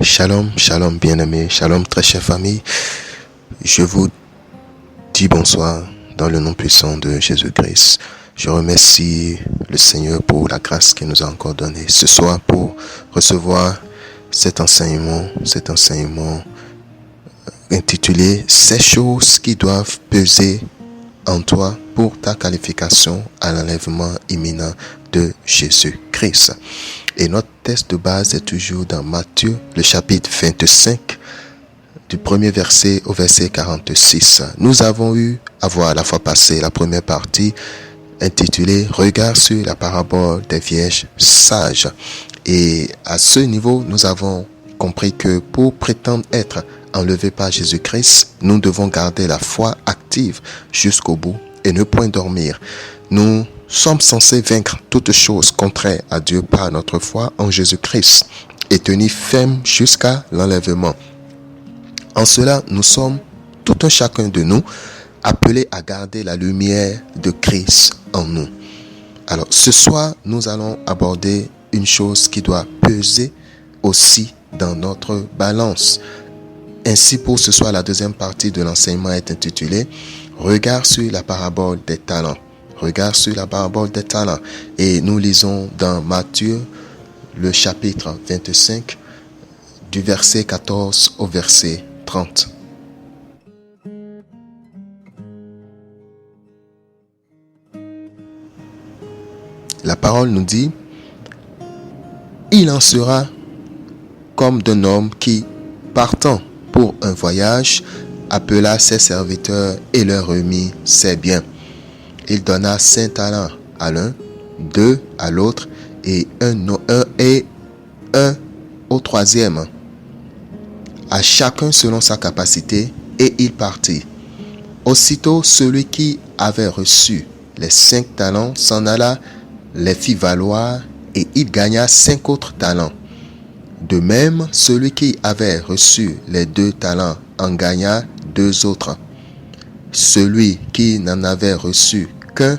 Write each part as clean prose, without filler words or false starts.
Shalom, shalom bien-aimés, shalom très chère famille. Je vous dis bonsoir dans le nom puissant de Jésus-Christ. Je remercie le Seigneur pour la grâce qu'il nous a encore donnée ce soir pour recevoir cet enseignement intitulé « Ces choses qui doivent peser en toi pour ta qualification à l'enlèvement imminent de Jésus-Christ ». Et notre texte de base est toujours dans Matthieu, le chapitre 25, du premier verset au verset 46. Nous avons eu à voir la fois passée la première partie intitulée « Regard sur la parabole des vierges sages ». Et à ce niveau, nous avons compris que pour prétendre être enlevés par Jésus-Christ, nous devons garder la foi active jusqu'au bout et ne point dormir. Nous sommes censés vaincre toutes choses contraires à Dieu par notre foi en Jésus-Christ et tenir ferme jusqu'à l'enlèvement. En cela, nous sommes, tout un chacun de nous, appelés à garder la lumière de Christ en nous. Alors, ce soir, nous allons aborder une chose qui doit peser aussi dans notre balance. Ainsi, pour ce soir, la deuxième partie de l'enseignement est intitulée « Regard sur la parabole des talents ». Regard sur la parabole des talents. Et nous lisons dans Matthieu, le chapitre 25, du verset 14 au verset 30. La parole nous dit « Il en sera comme d'un homme qui, partant pour un voyage, appela ses serviteurs et leur remit ses biens. Il donna 5 talents à l'un, 2 à l'autre et un au troisième, à chacun selon sa capacité, et il partit. Aussitôt, celui qui avait reçu les 5 talents s'en alla, les fit valoir, et il gagna 5 autres talents. De même, celui qui avait reçu les 2 talents en gagna 2 autres. Celui qui n'en avait reçu qu'un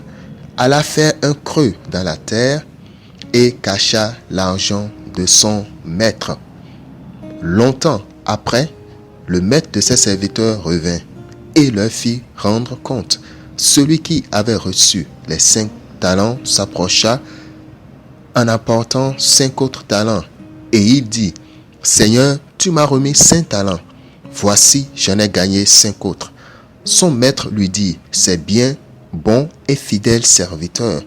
alla faire un creux dans la terre et cacha l'argent de son maître. Longtemps après, le maître de ses serviteurs revint et leur fit rendre compte. Celui qui avait reçu les 5 talents s'approcha en apportant 5 autres talents et il dit « Seigneur, tu m'as remis 5 talents. Voici, j'en ai gagné 5 autres. » Son maître lui dit « C'est bien, bon et fidèle serviteur.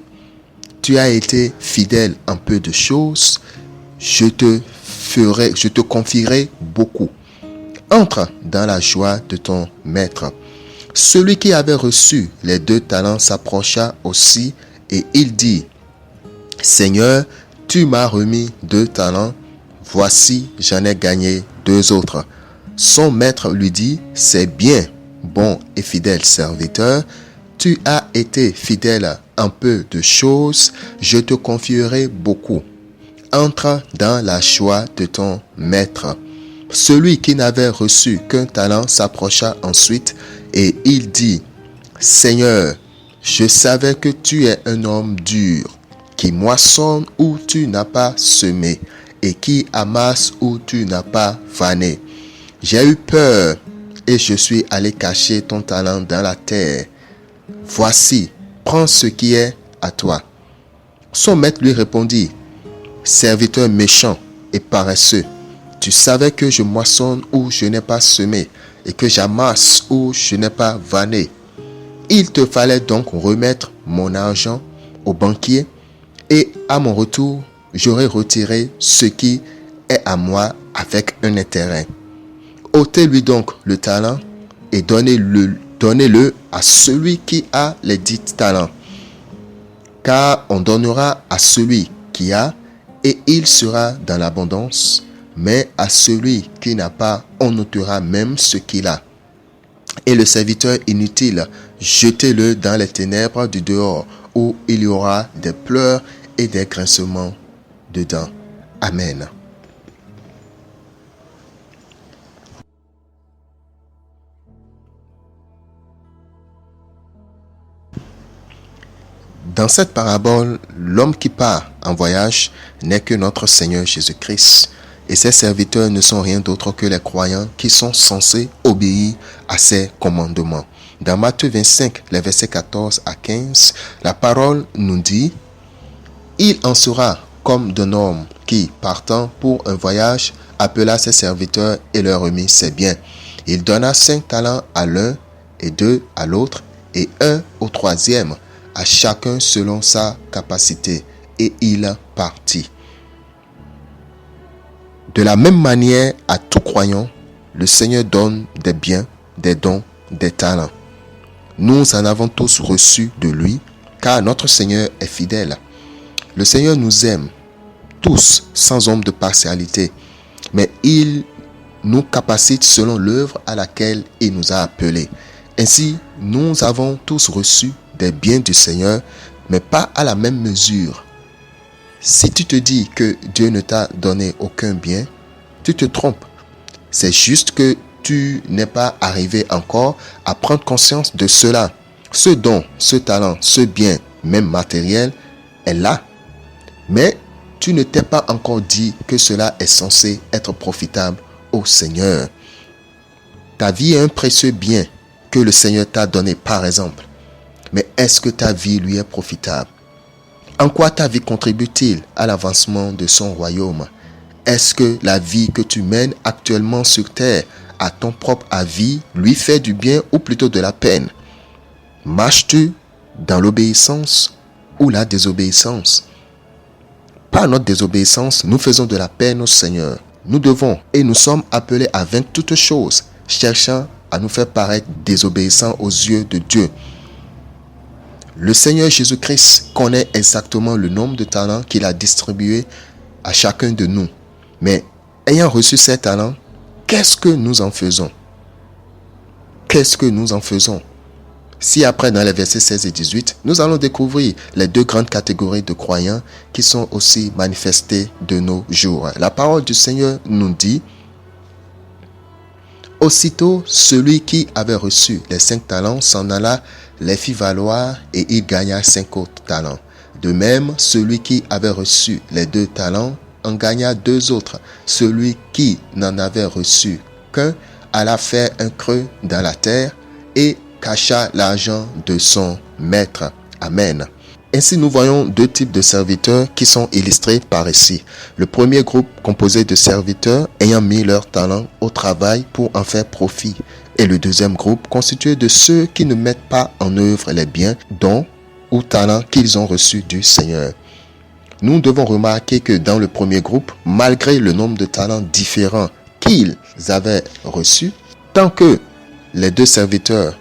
Tu as été fidèle en peu de choses, je te confierai beaucoup. Entre dans la joie de ton maître. » Celui qui avait reçu les 2 talents s'approcha aussi et il dit « Seigneur, tu m'as remis 2 talents. Voici, j'en ai gagné 2 autres. » Son maître lui dit « C'est bien, bon et fidèle serviteur. Tu as été fidèle en peu de choses, je te confierai beaucoup. Entre dans la joie de ton maître. » Celui qui n'avait reçu qu'un talent s'approcha ensuite et il dit « Seigneur, je savais que tu es un homme dur, qui moissonne où tu n'as pas semé et qui amasse où tu n'as pas fané. J'ai eu peur et je suis allé cacher ton talent dans la terre. Voici, prends ce qui est à toi. » Son maître lui répondit « Serviteur méchant et paresseux, tu savais que je moissonne où je n'ai pas semé et que j'amasse où je n'ai pas vanné. Il te fallait donc remettre mon argent au banquier et à mon retour, j'aurai retiré ce qui est à moi avec un intérêt. Ôtez-lui donc le talent et donnez-le à celui qui a les 10 talents. Car on donnera à celui qui a et il sera dans l'abondance, mais à celui qui n'a pas, on ôtera même ce qu'il a. Et le serviteur inutile, jetez-le dans les ténèbres du dehors, où il y aura des pleurs et des grincements de dents. Amen. Dans cette parabole, l'homme qui part en voyage n'est que notre Seigneur Jésus-Christ. et ses serviteurs ne sont rien d'autre que les croyants qui sont censés obéir à ses commandements. Dans Matthieu 25, les versets 14 à 15, la parole nous dit « Il en sera comme d'un homme qui, partant pour un voyage, appela ses serviteurs et leur remit ses biens. Il donna 5 talents à l'un et 2 à l'autre et 1 au troisième, à chacun selon sa capacité, et il partit. » De la même manière, à tout croyant, le Seigneur donne des biens, des dons, des talents. Nous en avons tous reçu de lui, car notre Seigneur est fidèle. Le Seigneur nous aime, tous, sans ombre de partialité, mais il nous capacite selon l'œuvre à laquelle il nous a appelés. Ainsi, nous avons tous reçu des biens du Seigneur, mais pas à la même mesure. Si tu te dis que Dieu ne t'a donné aucun bien, tu te trompes. C'est juste que tu n'es pas arrivé encore à prendre conscience de cela. Ce don, ce talent, ce bien, même matériel, est là. Mais tu ne t'es pas encore dit que cela est censé être profitable au Seigneur. Ta vie est un précieux bien que le Seigneur t'a donné, par exemple. Mais est-ce que ta vie lui est profitable? En quoi ta vie contribue-t-il à l'avancement de son royaume? Est-ce que la vie que tu mènes actuellement sur terre, à ton propre avis, lui fait du bien ou plutôt de la peine? Marches-tu dans l'obéissance ou la désobéissance? Par notre désobéissance, nous faisons de la peine au Seigneur. Nous devons et nous sommes appelés à vaincre toutes choses, cherchant à nous faire paraître désobéissants aux yeux de Dieu. Le Seigneur Jésus-Christ connaît exactement le nombre de talents qu'il a distribués à chacun de nous. Mais ayant reçu ces talents, qu'est-ce que nous en faisons? Qu'est-ce que nous en faisons? Si après, dans les versets 16 et 18, nous allons découvrir les deux grandes catégories de croyants qui sont aussi manifestées de nos jours. La parole du Seigneur nous dit: « Aussitôt, celui qui avait reçu les 5 talents s'en alla, les fit valoir, et il gagna 5 autres talents. De même, celui qui avait reçu les 2 talents en gagna 2 autres. Celui qui n'en avait reçu qu'un alla faire un creux dans la terre et cacha l'argent de son maître. » Amen. Ainsi, nous voyons 2 types de serviteurs qui sont illustrés par ici. Le premier groupe composé de serviteurs ayant mis leur talent au travail pour en faire profit. Et le deuxième groupe constitué de ceux qui ne mettent pas en œuvre les biens, dons ou talents qu'ils ont reçus du Seigneur. Nous devons remarquer que dans le premier groupe, malgré le nombre de talents différents qu'ils avaient reçus, tant que les 2 serviteurs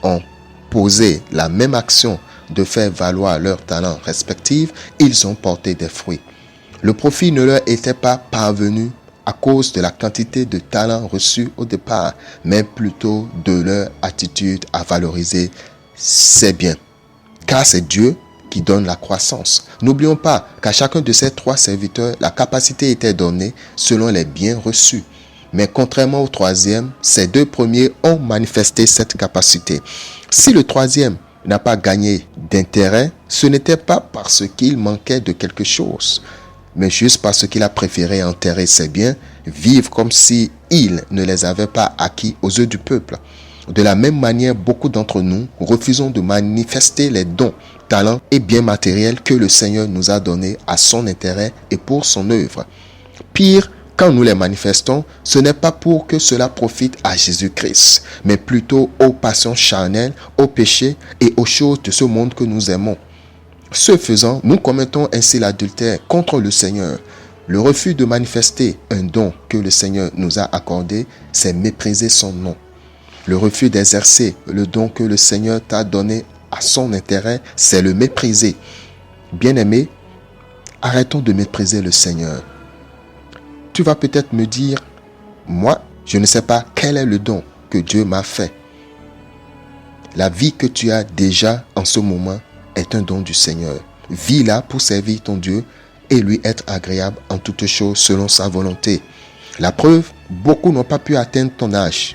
ont posé la même action de faire valoir leurs talents respectifs, ils ont porté des fruits. Le profit ne leur était pas parvenu à cause de la quantité de talents reçus au départ, mais plutôt de leur attitude à valoriser ces biens. Car c'est Dieu qui donne la croissance. N'oublions pas qu'à chacun de ces 3 serviteurs, la capacité était donnée selon les biens reçus. Mais contrairement au troisième, ces 2 premiers ont manifesté cette capacité. Si le troisième n'a pas gagné d'intérêt, ce n'était pas parce qu'il manquait de quelque chose, mais juste parce qu'il a préféré enterrer ses biens, vivre comme si il ne les avait pas acquis aux yeux du peuple. De la même manière, beaucoup d'entre nous refusons de manifester les dons, talents et biens matériels que le Seigneur nous a donnés à son intérêt et pour son œuvre. Pire, quand nous les manifestons, ce n'est pas pour que cela profite à Jésus-Christ, mais plutôt aux passions charnelles, aux péchés et aux choses de ce monde que nous aimons. Ce faisant, nous commettons ainsi l'adultère contre le Seigneur. Le refus de manifester un don que le Seigneur nous a accordé, c'est mépriser son nom. Le refus d'exercer le don que le Seigneur t'a donné à son intérêt, c'est le mépriser. Bien-aimés, arrêtons de mépriser le Seigneur. Tu vas peut-être me dire, moi, je ne sais pas quel est le don que Dieu m'a fait. La vie que tu as déjà en ce moment est un don du Seigneur. Vis-la pour servir ton Dieu et lui être agréable en toutes choses selon sa volonté. La preuve, beaucoup n'ont pas pu atteindre ton âge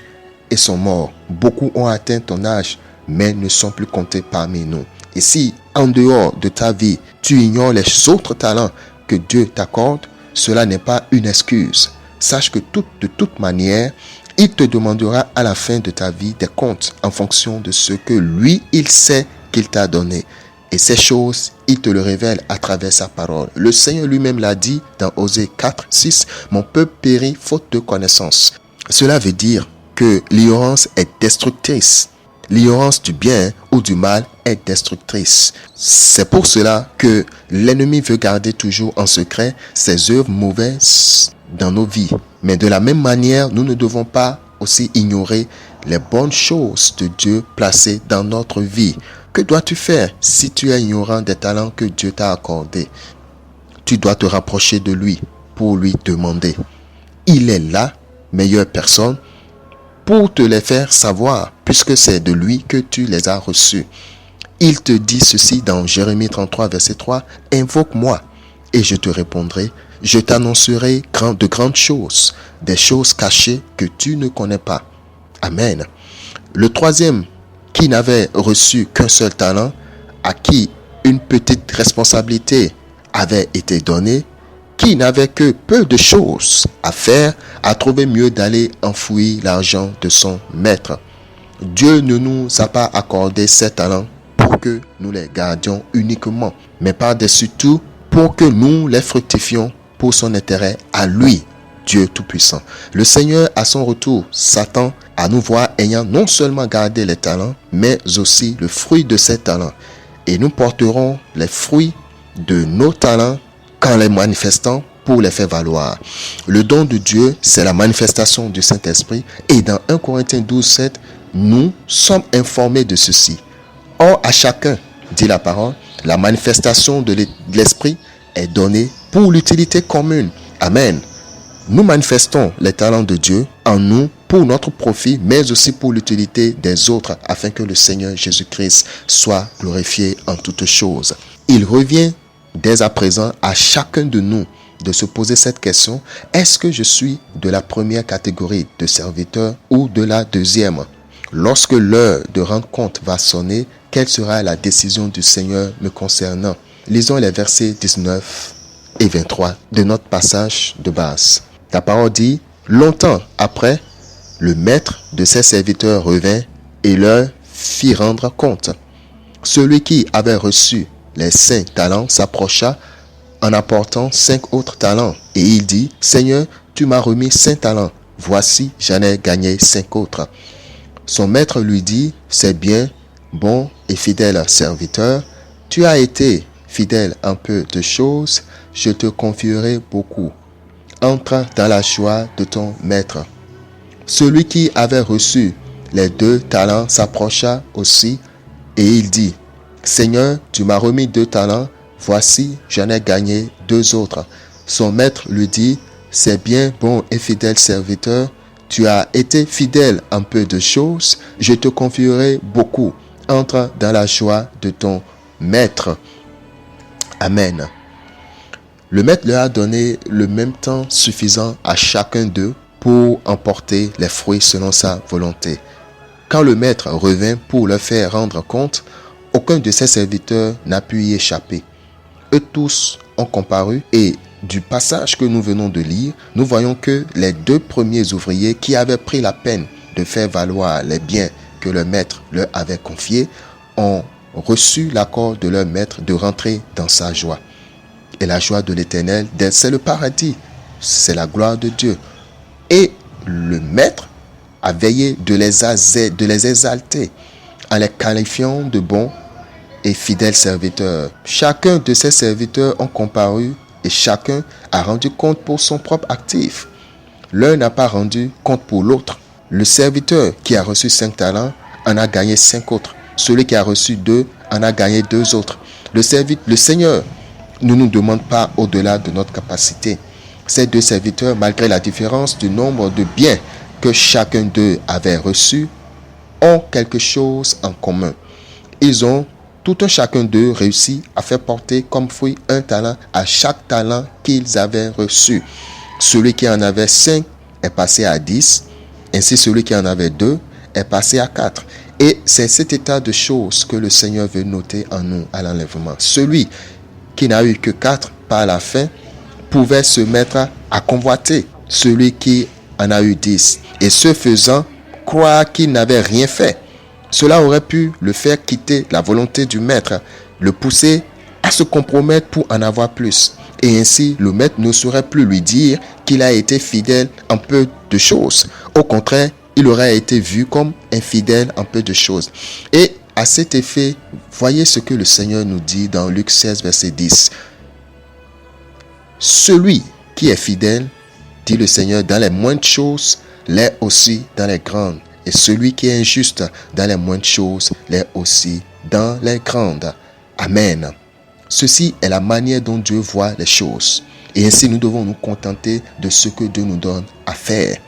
et sont morts. Beaucoup ont atteint ton âge, mais ne sont plus comptés parmi nous. Et si, en dehors de ta vie, tu ignores les autres talents que Dieu t'accorde, cela n'est pas une excuse. sache que de toute manière, il te demandera à la fin de ta vie des comptes en fonction de ce que lui, il sait qu'il t'a donné. Et ces choses, il te le révèle à travers sa parole. Le Seigneur lui-même l'a dit dans Osée 4, 6, « Mon peuple périt faute de connaissance. » Cela veut dire que l'ignorance est destructrice. L'ignorance du bien ou du mal est destructrice. C'est pour cela que l'ennemi veut garder toujours en secret ses œuvres mauvaises dans nos vies. Mais de la même manière, nous ne devons pas aussi ignorer les bonnes choses de Dieu placées dans notre vie. Que dois-tu faire si tu es ignorant des talents que Dieu t'a accordés? Tu dois te rapprocher de lui pour lui demander. Il est la meilleure personne pour te les faire savoir, puisque c'est de lui que tu les as reçus. Il te dit ceci dans Jérémie 33, verset 3, « Invoque-moi, et je te répondrai. Je t'annoncerai de grandes choses, des choses cachées que tu ne connais pas. » Amen. Le troisième, qui n'avait reçu qu'un seul talent, à qui une petite responsabilité avait été donnée, qui n'avait que peu de choses à faire, a trouvé mieux d'aller enfouir l'argent de son maître. Dieu ne nous a pas accordé ces talents pour que nous les gardions uniquement, mais par-dessus tout pour que nous les fructifions pour son intérêt à lui, Dieu Tout-Puissant. Le Seigneur, à son retour, s'attend à nous voir ayant non seulement gardé les talents, mais aussi le fruit de ces talents. Et nous porterons les fruits de nos talents qu'en les manifestant pour les faire valoir. Le don de Dieu, c'est la manifestation du Saint-Esprit. Et dans 1 Corinthiens 12, 7, nous sommes informés de ceci. Or, à chacun, dit la parole, la manifestation de l'Esprit est donnée pour l'utilité commune. Amen. Nous manifestons les talents de Dieu en nous pour notre profit, mais aussi pour l'utilité des autres, afin que le Seigneur Jésus-Christ soit glorifié en toutes choses. Il revient dès à présent à chacun de nous de se poser cette question: est-ce que je suis de la première catégorie de serviteurs ou de la deuxième? Lorsque l'heure de rendre compte va sonner, quelle sera la décision du Seigneur me concernant? Lisons les versets 19 et 23 de notre passage de base. La parole dit: longtemps après, le maître de ses serviteurs revint et leur fit rendre compte. Celui qui avait reçu les 5 talents s'approcha en apportant 5 autres talents. Et il dit: Seigneur, tu m'as remis 5 talents. Voici, j'en ai gagné 5 autres. Son maître lui dit: c'est bien, bon et fidèle serviteur. Tu as été fidèle en peu de choses, je te confierai beaucoup. Entre dans la joie de ton maître. Celui qui avait reçu les 2 talents s'approcha aussi et il dit: Seigneur, tu m'as remis 2 talents, voici, j'en ai gagné 2 autres. Son maître lui dit: c'est bien, bon et fidèle serviteur, tu as été fidèle en peu de choses, je te confierai beaucoup. Entre dans la joie de ton maître. Amen. Le maître leur a donné le même temps suffisant à chacun d'eux pour emporter les fruits selon sa volonté. Quand le maître revint pour leur faire rendre compte, aucun de ses serviteurs n'a pu y échapper. Eux tous ont comparu et du passage que nous venons de lire, nous voyons que les 2 premiers ouvriers qui avaient pris la peine de faire valoir les biens que le maître leur avait confiés ont reçu l'accord de leur maître de rentrer dans sa joie. Et la joie de l'Éternel, c'est le paradis, c'est la gloire de Dieu. Et le maître a veillé de les exalter en les qualifiant de bons et fidèles serviteurs. Chacun de ces serviteurs ont comparu et chacun a rendu compte pour son propre actif. L'un n'a pas rendu compte pour l'autre. Le serviteur qui a reçu 5 talents en a gagné 5 autres. Celui qui a reçu 2 en a gagné 2 autres. Le Seigneur ne nous demande pas au-delà de notre capacité. Ces 2 serviteurs, malgré la différence du nombre de biens que chacun d'eux avait reçus, ont quelque chose en commun. Ils ont tout un chacun d'eux réussi à faire porter comme fruit un talent à chaque talent qu'ils avaient reçu. Celui qui en avait 5 est passé à 10, ainsi celui qui en avait 2 est passé à 4. Et c'est cet état de choses que le Seigneur veut noter en nous à l'enlèvement. Celui qui n'a eu que 4 par la fin pouvait se mettre à convoiter celui qui en a eu 10, et ce faisant, croire qu'il n'avait rien fait. Cela aurait pu le faire quitter la volonté du maître, le pousser à se compromettre pour en avoir plus. Et ainsi, le maître ne saurait plus lui dire qu'il a été fidèle en peu de choses. Au contraire, il aurait été vu comme infidèle en peu de choses. Et à cet effet, voyez ce que le Seigneur nous dit dans Luc 16, verset 10. Celui qui est fidèle, dit le Seigneur, dans les moindres choses, l'est aussi dans les grandes. Et celui qui est injuste dans les moindres choses, l'est aussi dans les grandes. Amen. Ceci est la manière dont Dieu voit les choses. Et ainsi, nous devons nous contenter de ce que Dieu nous donne à faire.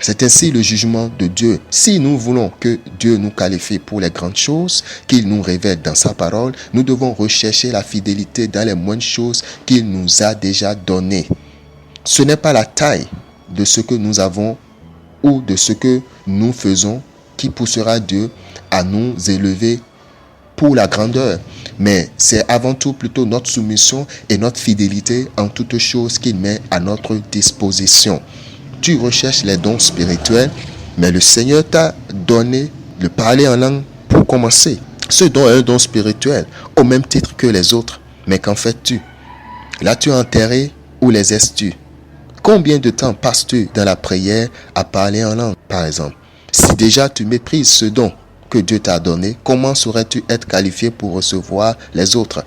C'est ainsi le jugement de Dieu. Si nous voulons que Dieu nous qualifie pour les grandes choses qu'il nous révèle dans sa parole, nous devons rechercher la fidélité dans les moindres choses qu'il nous a déjà données. Ce n'est pas la taille de ce que nous avons ou de ce que nous faisons qui poussera Dieu à nous élever pour la grandeur, mais c'est avant tout plutôt notre soumission et notre fidélité en toutes choses qu'il met à notre disposition. Tu recherches les dons spirituels, mais le Seigneur t'a donné le parler en langue pour commencer. Ce don est un don spirituel, au même titre que les autres. Mais qu'en fais-tu? L'as-tu enterré ou les aises-tu? Combien de temps passes-tu dans la prière à parler en langue, par exemple? Si déjà tu méprises ce don que Dieu t'a donné, comment saurais-tu être qualifié pour recevoir les autres?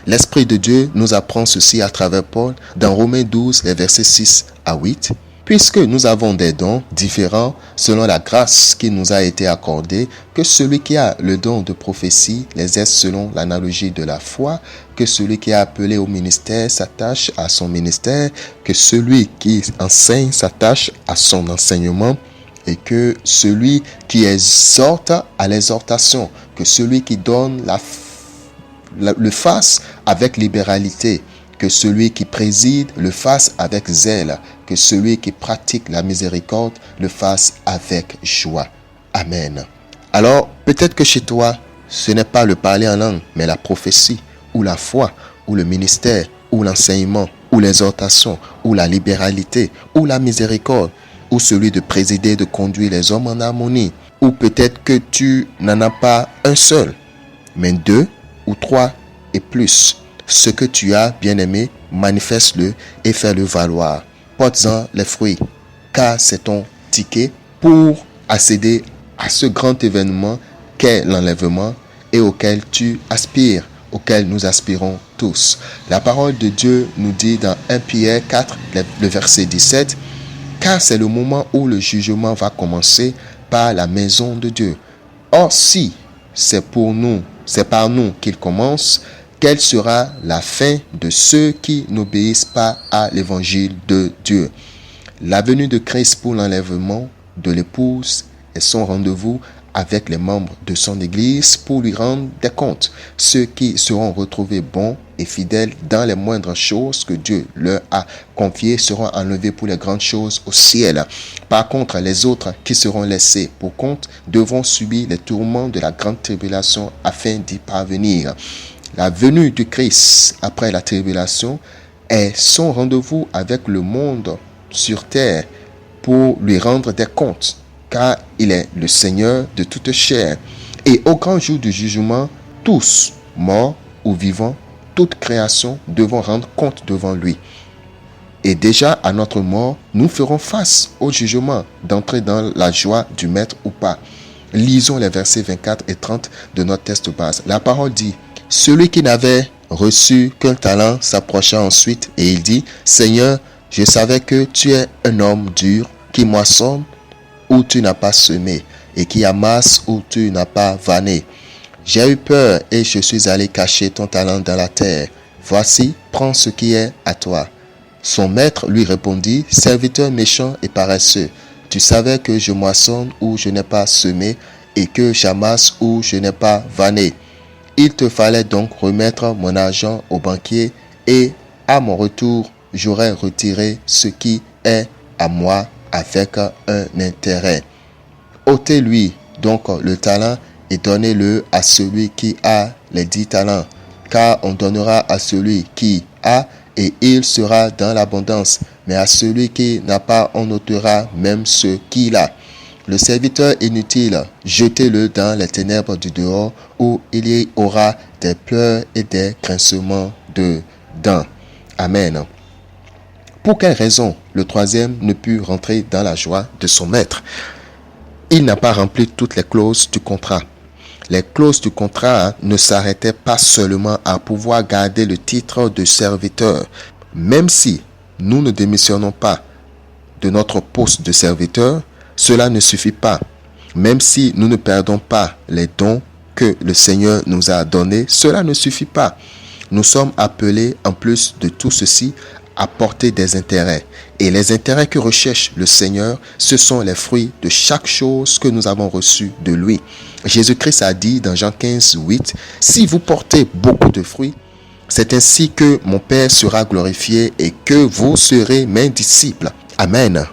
L'Esprit de Dieu nous apprend ceci à travers Paul dans Romains 12, les versets 6 à 8. Puisque nous avons des dons différents selon la grâce qui nous a été accordée, que celui qui a le don de prophétie les aide selon l'analogie de la foi, que celui qui est appelé au ministère s'attache à son ministère, que celui qui enseigne s'attache à son enseignement, et que celui qui exhorte à l'exhortation, que celui qui donne le fasse avec libéralité, que celui qui préside le fasse avec zèle, que celui qui pratique la miséricorde le fasse avec joie. Amen. Alors, peut-être que chez toi, ce n'est pas le parler en langue, mais la prophétie, ou la foi, ou le ministère, ou l'enseignement, ou l'exhortation, ou la libéralité, ou la miséricorde, ou celui de présider, de conduire les hommes en harmonie. Ou peut-être que tu n'en as pas un seul, mais 2 ou 3 et plus. Ce que tu as, bien-aimé, manifeste-le et fais-le valoir. Porte-en les fruits, car c'est ton ticket pour accéder à ce grand événement qu'est l'enlèvement et auquel tu aspires, auquel nous aspirons tous. La parole de Dieu nous dit dans 1 Pierre 4, le verset 17, car c'est le moment où le jugement va commencer par la maison de Dieu. Or, si c'est par nous qu'il commence, quelle sera la fin de ceux qui n'obéissent pas à l'évangile de Dieu? La venue de Christ pour l'enlèvement de l'épouse est son rendez-vous avec les membres de son Église pour lui rendre des comptes. Ceux qui seront retrouvés bons et fidèles dans les moindres choses que Dieu leur a confiées seront enlevés pour les grandes choses au ciel. Par contre, les autres qui seront laissés pour compte devront subir les tourments de la grande tribulation afin d'y parvenir. La venue du Christ après la tribulation est son rendez-vous avec le monde sur terre pour lui rendre des comptes, car il est le Seigneur de toute chair. Et au grand jour du jugement, tous, morts ou vivants, toute création devront rendre compte devant lui. Et déjà à notre mort, nous ferons face au jugement d'entrer dans la joie du Maître ou pas. Lisons les versets 24 et 30 de notre texte base. La parole dit, « Celui qui n'avait reçu qu'un talent s'approcha ensuite et il dit, « Seigneur, je savais que tu es un homme dur qui moissonne où tu n'as pas semé et qui amasse où tu n'as pas vanné. J'ai eu peur et je suis allé cacher ton talent dans la terre. Voici, prends ce qui est à toi. » Son maître lui répondit, « Serviteur méchant et paresseux, tu savais que je moissonne où je n'ai pas semé et que j'amasse où je n'ai pas vanné. Il te fallait donc remettre mon argent au banquier et à mon retour, j'aurais retiré ce qui est à moi avec un intérêt. Ôtez-lui donc le talent et donnez-le à celui qui a les 10 talents, car on donnera à celui qui a et il sera dans l'abondance, mais à celui qui n'a pas, on ôtera même ce qu'il a. Le serviteur inutile, jetez-le dans les ténèbres du dehors, où il y aura des pleurs et des grincements de dents. Amen. Pour quelle raison le troisième ne put rentrer dans la joie de son maître? Il n'a pas rempli toutes les clauses du contrat. Les clauses du contrat ne s'arrêtaient pas seulement à pouvoir garder le titre de serviteur. Même si nous ne démissionnons pas de notre poste de serviteur, cela ne suffit pas. Même si nous ne perdons pas les dons que le Seigneur nous a donnés, cela ne suffit pas. Nous sommes appelés, en plus de tout ceci, à porter des intérêts. Et les intérêts que recherche le Seigneur, ce sont les fruits de chaque chose que nous avons reçue de lui. Jésus-Christ a dit dans Jean 15, 8, « Si vous portez beaucoup de fruits, c'est ainsi que mon Père sera glorifié et que vous serez mes disciples. » Amen.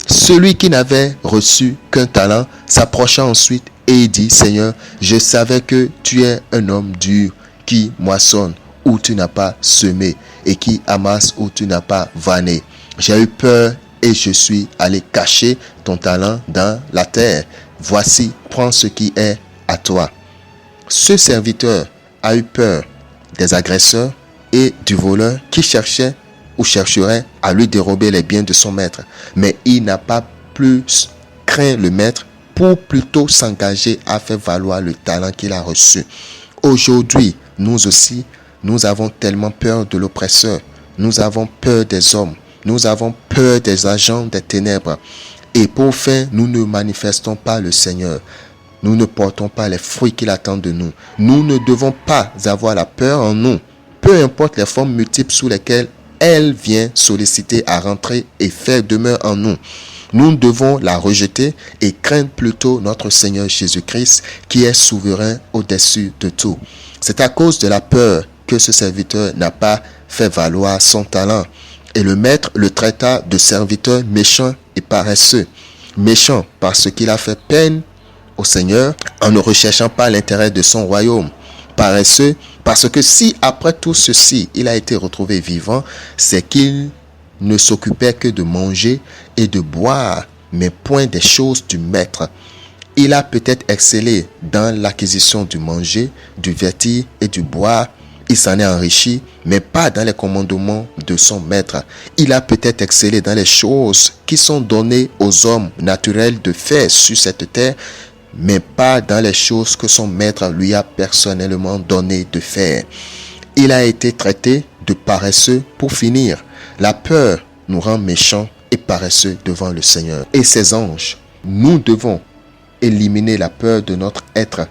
Celui qui n'avait reçu qu'un talent s'approcha ensuite et dit, « Seigneur, je savais que tu es un homme dur qui moissonne où tu n'as pas semé et qui amasse où tu n'as pas vanné. J'ai eu peur et je suis allé cacher ton talent dans la terre. Voici, prends ce qui est à toi. » Ce serviteur a eu peur des agresseurs et du voleur qui cherchait ou chercherait à lui dérober les biens de son maître. Mais il n'a pas plus craint le maître pour plutôt s'engager à faire valoir le talent qu'il a reçu. Aujourd'hui, nous aussi, nous avons tellement peur de l'oppresseur. Nous avons peur des hommes. Nous avons peur des agents des ténèbres. Et pour fin, nous ne manifestons pas le Seigneur. Nous ne portons pas les fruits qu'il attend de nous. Nous ne devons pas avoir la peur en nous. Peu importe les formes multiples sous lesquelles elle vient solliciter à rentrer et faire demeure en nous. Nous devons la rejeter et craindre plutôt notre Seigneur Jésus-Christ qui est souverain au-dessus de tout. C'est à cause de la peur que ce serviteur n'a pas fait valoir son talent. Et le maître le traita de serviteur méchant et paresseux. Méchant parce qu'il a fait peine au Seigneur en ne recherchant pas l'intérêt de son royaume. Paresseux parce que si après tout ceci il a été retrouvé vivant, c'est qu'il ne s'occupait que de manger et de boire, mais point des choses du maître. Il a peut-être excellé dans l'acquisition du manger, du vêtir et du boire. Il s'en est enrichi, mais pas dans les commandements de son maître. Il a peut-être excellé dans les choses qui sont données aux hommes naturels de faire sur cette terre, mais pas dans les choses que son maître lui a personnellement donné de faire. Il a été traité de paresseux pour finir. La peur nous rend méchants et paresseux devant le Seigneur et ses anges. Nous devons éliminer la peur de notre être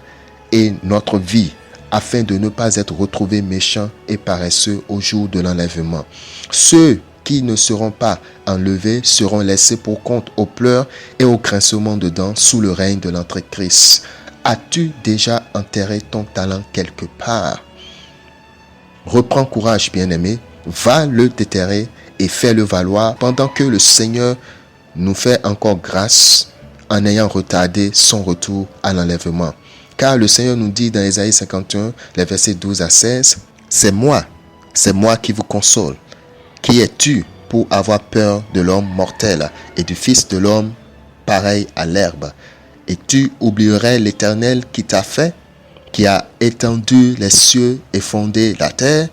et notre vie afin de ne pas être retrouvés méchants et paresseux au jour de l'enlèvement. Ceux qui ne seront pas enlevés seront laissés pour compte aux pleurs et aux grincements de dents sous le règne de l'Antéchrist. As-tu déjà enterré ton talent quelque part? Reprends courage, bien-aimé, va le déterrer et fais-le valoir pendant que le Seigneur nous fait encore grâce en ayant retardé son retour à l'enlèvement. Car le Seigneur nous dit dans Ésaïe 51, les versets 12 à 16, « C'est moi qui vous console. Qui es-tu pour avoir peur de l'homme mortel et du Fils de l'homme pareil à l'herbe? Et tu oublierais l'Éternel qui t'a fait, qui a étendu les cieux et fondé la terre,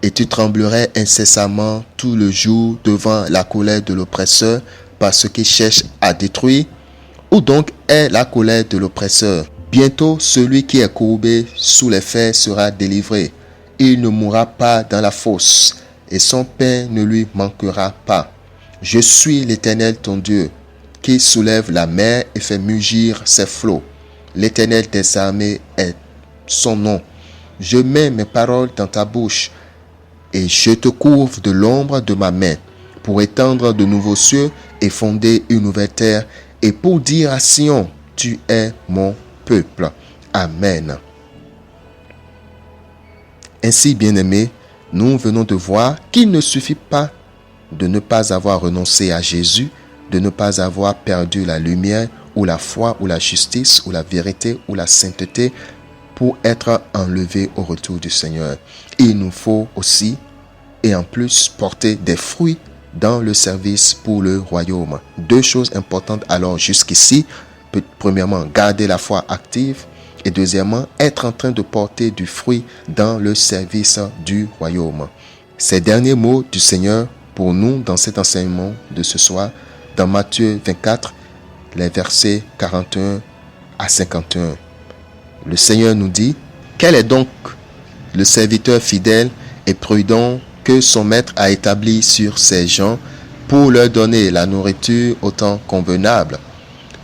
et tu tremblerais incessamment tout le jour devant la colère de l'oppresseur parce qu'il cherche à détruire. Où donc est la colère de l'oppresseur? Bientôt, celui qui est courbé sous les fers sera délivré. Il ne mourra pas dans la fosse, et son pain ne lui manquera pas. Je suis l'Éternel ton Dieu, qui soulève la mer et fait mugir ses flots. L'Éternel des armées est son nom. Je mets mes paroles dans ta bouche, et je te couvre de l'ombre de ma main, pour étendre de nouveaux cieux et fonder une nouvelle terre, et pour dire à Sion, tu es mon peuple. Amen. Ainsi, bien-aimés, nous venons de voir qu'il ne suffit pas de ne pas avoir renoncé à Jésus, de ne pas avoir perdu la lumière ou la foi ou la justice ou la vérité ou la sainteté pour être enlevé au retour du Seigneur. Il nous faut aussi et en plus porter des fruits dans le service pour le royaume. Deux choses importantes alors jusqu'ici. Premièrement, garder la foi active et deuxièmement, être en train de porter du fruit dans le service du royaume. Ces derniers mots du Seigneur pour nous dans cet enseignement de ce soir, dans Matthieu 24, les versets 41 à 51. Le Seigneur nous dit, « Quel est donc le serviteur fidèle et prudent que son maître a établi sur ses gens pour leur donner la nourriture au temps convenable?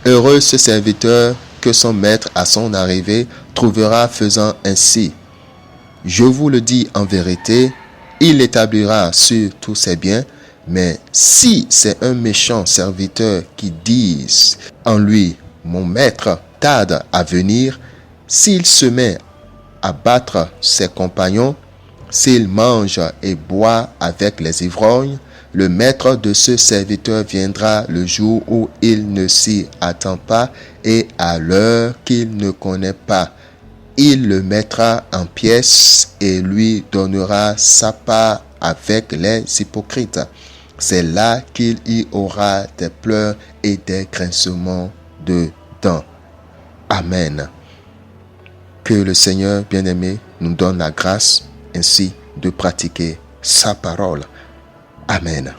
Heureux ce serviteur que son maître à son arrivée trouvera faisant ainsi. Je vous le dis en vérité, il l'établira sur tous ses biens, mais si c'est un méchant serviteur qui dise en lui, mon maître tarde à venir, s'il se met à battre ses compagnons, s'il mange et boit avec les ivrognes, le maître de ce serviteur viendra le jour où il ne s'y attend pas et à l'heure qu'il ne connaît pas. Il le mettra en pièces et lui donnera sa part avec les hypocrites. C'est là qu'il y aura des pleurs et des grincements de dents. Amen. Que le Seigneur bien-aimé nous donne la grâce ainsi de pratiquer sa parole. Amen.